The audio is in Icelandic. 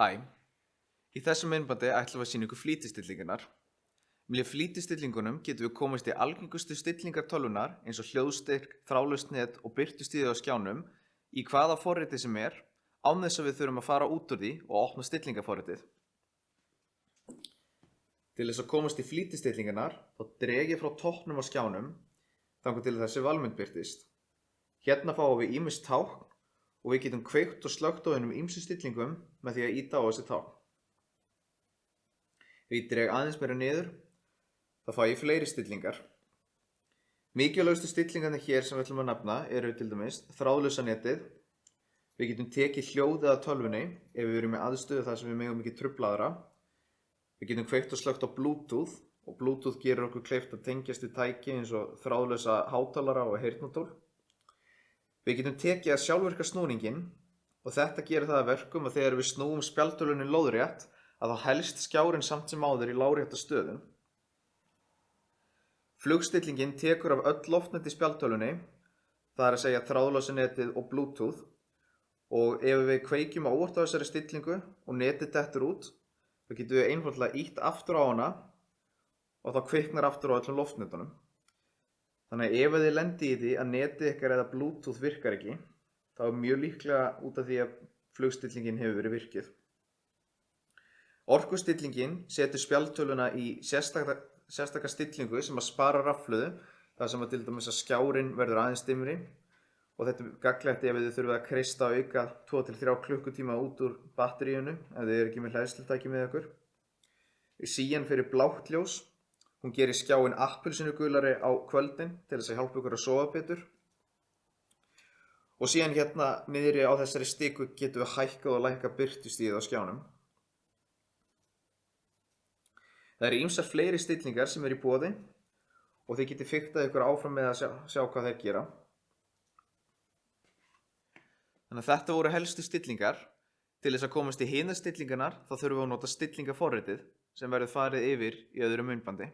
Hæ, í þessu myndbandi ætlum við að sýna ykkur flýtistillingarnar. Með flýtistillingunum getum við komist í algengustu stillingar tölvunar eins og hljóðstyrk, þráðlaust net og birtustíðu á skjánum í hvaða forriti sem án þess að við þurfum að fara út úr því og opna stillingaforritið. Til þess að komast í flýtistillingarnar þá dreg ég frá toppnum á skjánum þangað til þessi valmynd birtist. Hérna fáum við ýmis tákn og við getum kveikt og slökkt á einum ýmsum stillingum með því að ýta á þessi tákn. Ef ég dreg aðeins meira niður, þá fæ ég fleiri stillingar. Mikilvægustu stillingarnir hér sem við ætlum að nefna eru til dæmis þráðlausa netið. Við getum tekið hljóðið af tölvunni ef við erum í aðstöðu þar sem við megum ekki trufla aðra. Við getum kveikt og slökkt á Bluetooth og Bluetooth gerir okkur kleift að tengjast við tæki eins og þráðlausa hátalara og heyrnartól. Við getum tekið að sjálfvirka snúninginn og þetta gerir það að verkum að þegar við snúum spjaldtölvunni lóðrétt að þá helst skjárinn samt sem áður í lárétta stöðu. Flugstillingin tekur af öll loftnet í spjaldtölvunni, það er að segja þráðlausa netið og Bluetooth, og ef við kveikjum óvart á þessari stillingu og netið dettur út, þá getum við einfaldlega ýtt aftur á hana og þá kviknar aftur á öllum loftnetunum. Þannig að ef þið lendið í því að netið ykkar eða Bluetooth virkar ekki, þá er mjög líklega út af því að flugstillingin hefur verið virkið. Orkustillingin setur spjaldtölvuna í sérstaka stillingu sem að spara rafhlöðu, þar sem að til dæmis að skjárinn verður aðeins dimmri, og þetta er gagnlegt ef þið þurfið að kreista og auka 2-3 klukkutíma út úr batteríinu ef þið eru ekki með hleðslutæki með ykkur. Síðan fyrir blátt ljós. Hún gerir skjáinn appelsínugulari á kvöldin til þess að hjálpa ykkur að sofa betur. Og síðan hérna niðri á þessari stiku getum við hækkað og lækkað birtustíðið á skjánum. Það eru ýmsar fleiri stillingar sem eru í boði og þið getið fiktað ykkur áfram með að sjá hvað þeir gera. Þannig að þetta voru helstu stillingar. Til þess að komast í hinar stillingarnar þá þurfum við að nota stillingaforritið sem verður farið yfir í öðru myndbandi.